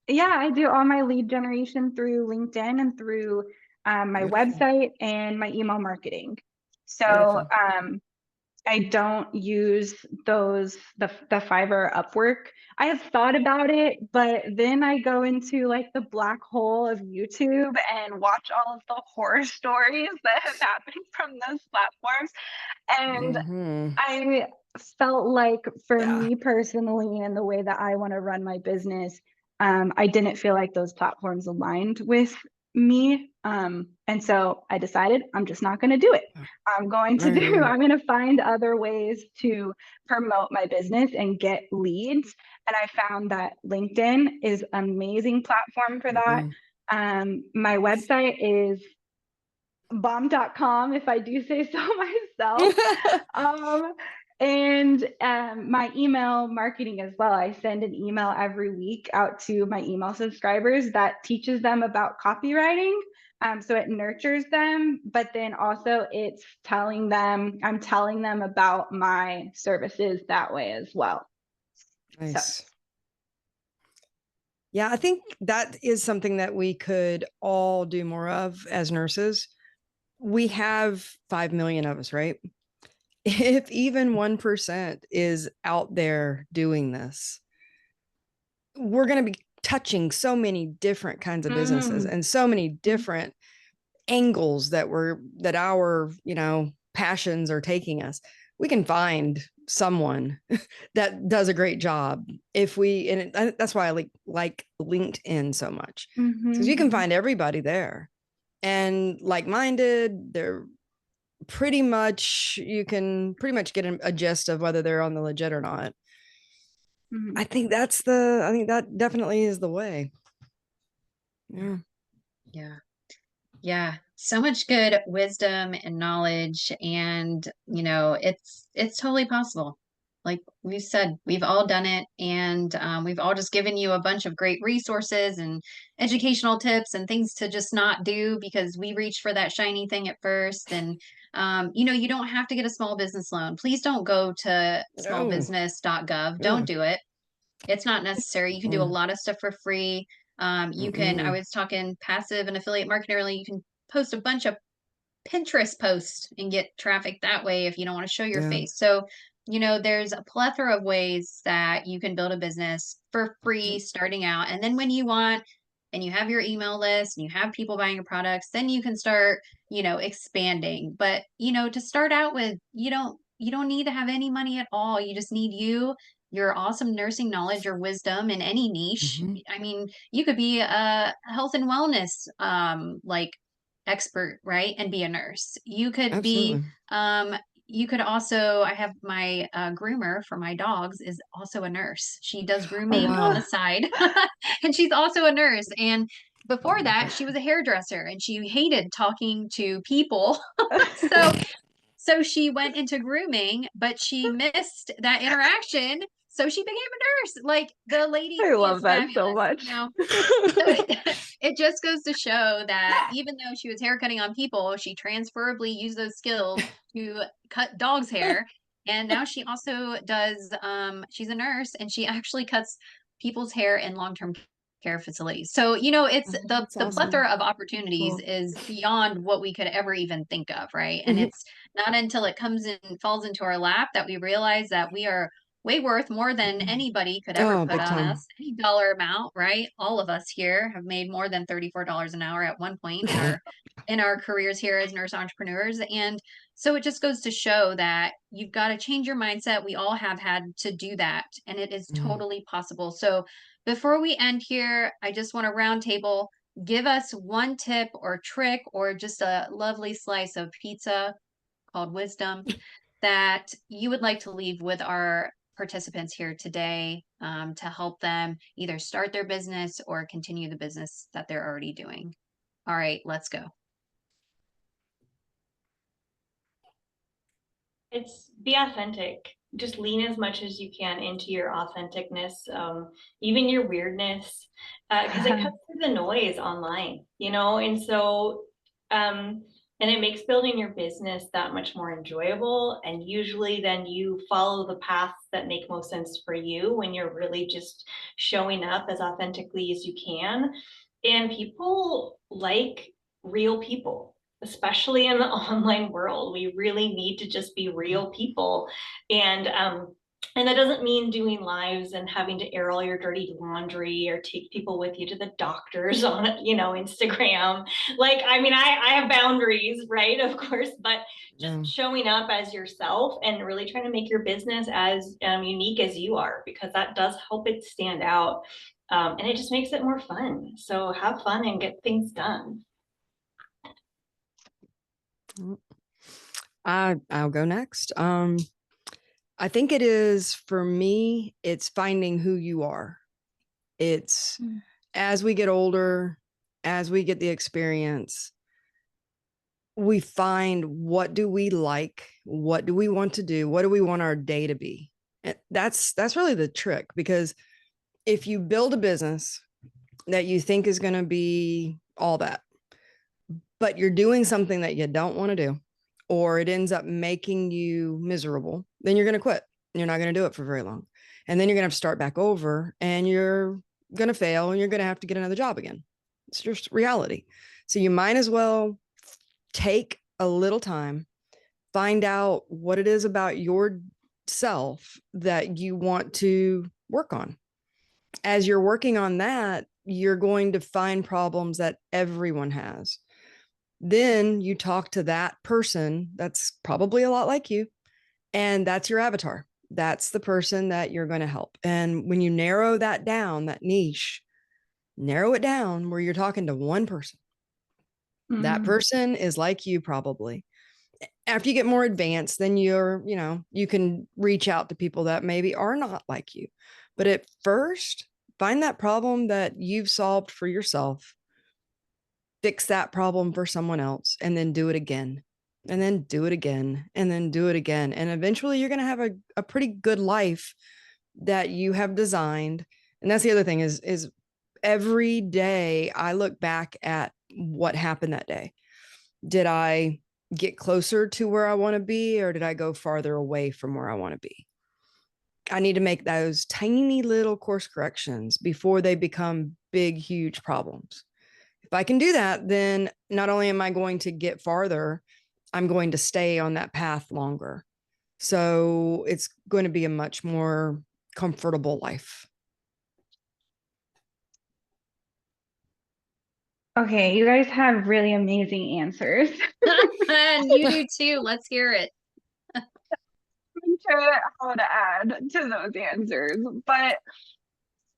[SPEAKER 3] Yeah, I do all my lead generation through LinkedIn and through my
[SPEAKER 1] Beautiful.
[SPEAKER 3] website and my email marketing. So
[SPEAKER 1] Beautiful.
[SPEAKER 3] I don't use the Fiverr Upwork. I have thought about it, but then I go into like the black hole of YouTube and watch all of the horror stories that have happened from those platforms. And
[SPEAKER 1] Hmm.
[SPEAKER 3] I felt like for
[SPEAKER 1] Yeah.
[SPEAKER 3] me personally and the way that I want to run my business, I didn't feel like those platforms aligned with me. And so I decided I'm just not going to do it. I'm going to do,
[SPEAKER 1] Right.
[SPEAKER 3] I'm going to find other ways to promote my business and get leads. And I found that LinkedIn is an amazing platform for that.
[SPEAKER 1] Mhm.
[SPEAKER 3] My website is bomb.com, if I do say so myself. Um, and my email marketing as well. I send an email every week out to my email subscribers that teaches them about copywriting. So it nurtures them, but then also I'm telling them about my services that way as well. So.
[SPEAKER 1] Nice. Yeah, I think that is something that we could all do more of as nurses. We have 5 million of us, right? If even 1% is out there doing this, we're going to be touching so many different kinds of businesses and so many different angles that our, passions are taking us. We can find someone that does a great job that's why I like LinkedIn so much, because you can find everybody there and like-minded. They're you can pretty much get a gist of whether they're on the legit or not. I think that definitely is the way. Yeah.
[SPEAKER 2] Yeah. So much good wisdom and knowledge. And, it's totally possible. Like we said, we've all done it. And we've all just given you a bunch of great resources and educational tips and things to just not do because we reached for that shiny thing at first. And, you don't have to get a small business loan. Please don't go to
[SPEAKER 1] Oh,
[SPEAKER 2] smallbusiness.gov.
[SPEAKER 1] yeah.
[SPEAKER 2] Don't do it. It's not necessary. You can do a lot of stuff for free. I was talking passive and affiliate marketing earlier. You can post a bunch of Pinterest posts and get traffic that way if you don't want to show your
[SPEAKER 1] Yeah.
[SPEAKER 2] face. So, there's a plethora of ways that you can build a business for free starting out. And then when you want, and you have your email list and you have people buying your products, then you can start, expanding. But, to start out with, you don't need to have any money at all. You just need your awesome nursing knowledge or wisdom in any niche.
[SPEAKER 1] Mhm.
[SPEAKER 2] I mean, you could be a health and wellness like expert, right? And be a nurse. You could be
[SPEAKER 1] Absolutely.
[SPEAKER 2] you could also, I have my groomer for my dogs is also a nurse. She does
[SPEAKER 1] Oh,
[SPEAKER 2] grooming on
[SPEAKER 1] wow.
[SPEAKER 2] the side and she's also a nurse. And before that, she was a hairdresser and she hated talking to people. so so she went into grooming, but she missed that interaction. So she became a nurse. Like the lady
[SPEAKER 3] I love
[SPEAKER 2] is
[SPEAKER 3] that so
[SPEAKER 2] fabulous,
[SPEAKER 3] much.
[SPEAKER 2] So it just goes to show that even though she was haircutting on people, she transferably used those skills to cut dogs' hair. And now she also does, she's a nurse and she actually cuts people's hair in long-term care facilities. So, it's
[SPEAKER 1] That's
[SPEAKER 2] the
[SPEAKER 1] awesome.
[SPEAKER 2] plethora of opportunities
[SPEAKER 1] Cool.
[SPEAKER 2] is beyond what we could ever even think of, right? And
[SPEAKER 1] Mhm.
[SPEAKER 2] it's not until it falls into our lap that we realize that we are way worth more than anybody could ever
[SPEAKER 1] Oh,
[SPEAKER 2] put
[SPEAKER 1] big
[SPEAKER 2] on
[SPEAKER 1] time.
[SPEAKER 2] us. Any dollar amount, right? All of us here have made more than $34 an hour at one point in our careers here as nurse entrepreneurs. And so it just goes to show that you've got to change your mindset. We all have had to do that, and it is
[SPEAKER 1] Mhm.
[SPEAKER 2] totally possible. So before we end here, I just want to roundtable. Give us one tip or trick or just a lovely slice of pizza called wisdom that you would like to leave with our participants here today, to help them either start their business or continue the business that they're already doing. All right, let's go.
[SPEAKER 4] It's be authentic. Just lean as much as you can into your authenticness, even your weirdness, because it cuts through the noise online, And so, And it makes building your business that much more enjoyable. And usually then you follow the paths that make most sense for you when you're really just showing up as authentically as you can. And people like real people, especially in the online world. We really need to just be real people. And that doesn't mean doing lives and having to air all your dirty laundry or take people with you to the doctors on, Instagram. Like, I mean, I have boundaries, right? Of course, but just showing up as yourself and really trying to make your business as unique as you are, because that does help it stand out. And it just makes it more fun. So have fun and get things done.
[SPEAKER 1] I'll go next. I think it is, for me, it's finding who you are. It's as we get older, as we get the experience, we find, what do we like? What do we want to do? What do we want our day to be? And that's really the trick, because if you build a business that you think is going to be all that, but you're doing something that you don't want to do, or it ends up making you miserable, then you're going to quit. You're not going to do it for very long. And then you're going to have to start back over, and you're going to fail, and you're going to have to get another job again. It's just reality. So you might as well take a little time, find out what it is about yourself that you want to work on. As you're working on that, you're going to find problems that everyone has. Then you talk to that person that's probably a lot like you, and that's your avatar. That's the person that you're going to help. And when you narrow that down, that niche, narrow it down where you're talking to one person. That person is like you probably. After you get more advanced, then you can reach out to people that maybe are not like you. But at first, find that problem that you've solved for yourself, fix that problem for someone else, and then do it again, and then do it again, and then do it again. And eventually you're going to have a pretty good life that you have designed. And that's the other thing is every day I look back at what happened that day. Did I get closer to where I want to be, or did I go farther away from where I want to be? I need to make those tiny little course corrections before they become big, huge problems. If I can do that, then not only am I going to get farther, I'm going to stay on that path longer. So it's going to be a much more comfortable life.
[SPEAKER 3] Okay, you guys have really amazing answers.
[SPEAKER 2] And you do too. Let's hear it.
[SPEAKER 3] I'm sure how to add to those answers, but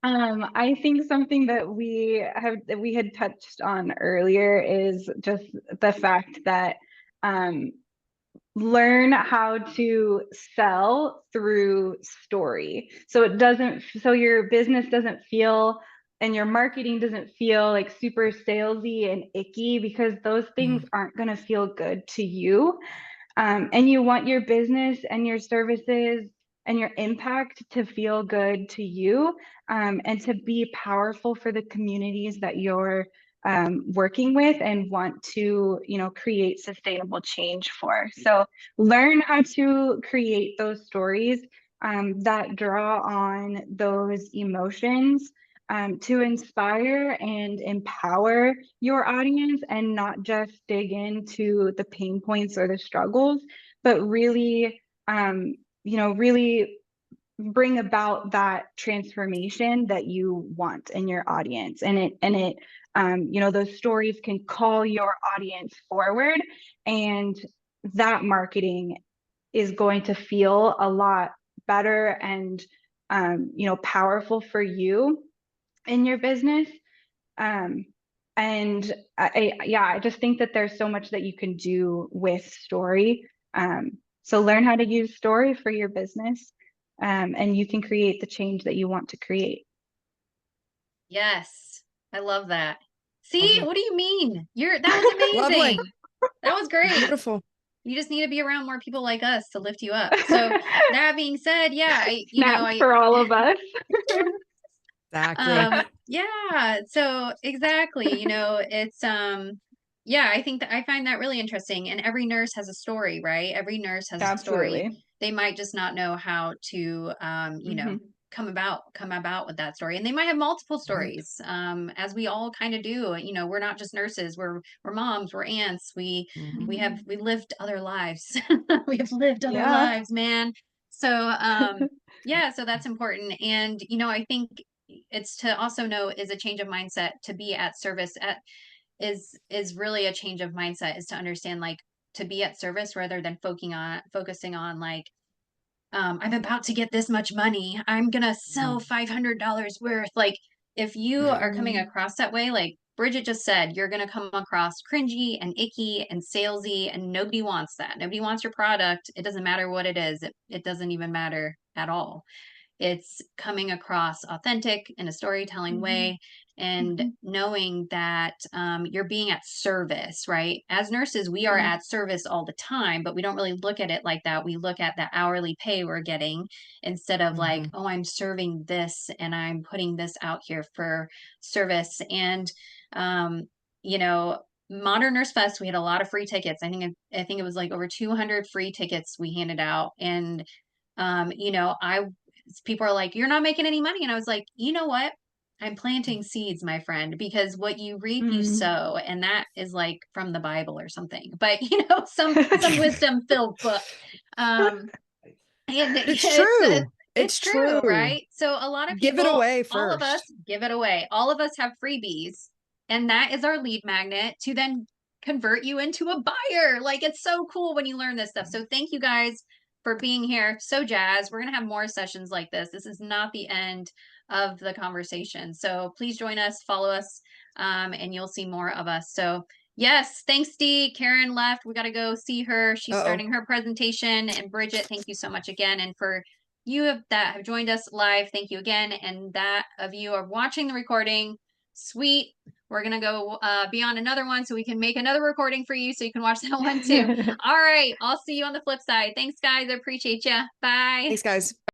[SPEAKER 3] I think something that we had touched on earlier is just the fact that learn how to sell through story. So your business doesn't feel, and your marketing doesn't feel like super salesy and icky, because those things aren't going to feel good to you. And you want your business and your services and your impact to feel good to you, and to be powerful for the communities that you're working with and want to, create sustainable change for. So learn how to create those stories that draw on those emotions, to inspire and empower your audience, and not just dig into the pain points or the struggles, but really, really bring about that transformation that you want in your audience. And those stories can call your audience forward, and that marketing is going to feel a lot better and, powerful for you in your business. And I just think that there's so much that you can do with story. So learn how to use story for your business, and you can create the change that you want to create.
[SPEAKER 2] Yes, I love that. See, what do you mean? That was amazing.
[SPEAKER 1] Lovely.
[SPEAKER 2] That was great.
[SPEAKER 1] Beautiful.
[SPEAKER 2] You just need to be around more people like us to lift you up. So that being said, yeah,
[SPEAKER 3] for all of us.
[SPEAKER 1] Exactly.
[SPEAKER 2] Yeah. So exactly, it's Yeah, I think that I find that really interesting. And every nurse has a story, right? Every nurse has a story.
[SPEAKER 3] Absolutely.
[SPEAKER 2] They might just not know how to,
[SPEAKER 3] Mhm.
[SPEAKER 2] come about with that story. And they might have multiple
[SPEAKER 1] Right.
[SPEAKER 2] stories, as we all kind of do. We're not just nurses. We're moms. We're aunts.
[SPEAKER 1] Mhm.
[SPEAKER 2] We lived other lives. We have lived other
[SPEAKER 3] Yeah.
[SPEAKER 2] lives, man. So yeah, so that's important. And I think it's to also know is a change of mindset to be at service at is really a change of mindset, is to understand, like, to be at service rather than focusing on, like, I'm about to get this much money, I'm gonna sell
[SPEAKER 1] Mhm.
[SPEAKER 2] $500 worth. Like, if you
[SPEAKER 1] Right.
[SPEAKER 2] are coming
[SPEAKER 3] Mm,
[SPEAKER 2] across that way, like Bridget just said, you're gonna come across cringy and icky and salesy, and nobody wants that. Nobody wants your product. It doesn't matter what it is. It doesn't even matter at all. It's coming across authentic in a storytelling
[SPEAKER 3] mhm,
[SPEAKER 2] way, and
[SPEAKER 3] mhm,
[SPEAKER 2] knowing that you're being at service, right? As nurses, we are
[SPEAKER 3] mhm,
[SPEAKER 2] at service all the time, but we don't really look at it like that. We look at the hourly pay we're getting instead of like,
[SPEAKER 1] Mhm.
[SPEAKER 2] oh, I'm serving this and I'm putting this out here for service. And, um, you know, Modern Nurse Fest, we had a lot of free tickets. I think it was like over 200 free tickets we handed out. And I people are like, you're not making any money. And I was like, you know what? I'm planting seeds, my friend, because what you reap, you
[SPEAKER 3] mm.
[SPEAKER 2] sow. And that is like from the Bible or something. But some wisdom filled book. Um, and
[SPEAKER 1] It's
[SPEAKER 2] it's
[SPEAKER 1] true.
[SPEAKER 2] it's
[SPEAKER 1] It's
[SPEAKER 2] true,
[SPEAKER 1] true.
[SPEAKER 2] right? So a lot of
[SPEAKER 1] Give it
[SPEAKER 2] people,
[SPEAKER 1] away
[SPEAKER 2] all of us
[SPEAKER 1] first.
[SPEAKER 2] give it away. All of us have freebies, and that is our lead magnet to then convert you into a buyer. Like, it's so cool when you learn this stuff. So thank you guys for being here. So jazzed. We're gonna have more sessions like this. This is not the end of the conversation. So please join us, follow us, and you'll see more of us. So yes, thanks, Dee. Karen left. We got to go see her. She's
[SPEAKER 1] Uh-oh.
[SPEAKER 2] starting her presentation. And Bridget, thank you so much again. And for that have joined us live, thank you again. And that of you are watching the recording, sweet. We're gonna go be on another one so we can make another recording for you so you can watch that one too. All right, I'll see you on the flip side. Thanks, guys. I appreciate you. Bye.
[SPEAKER 1] Thanks, guys.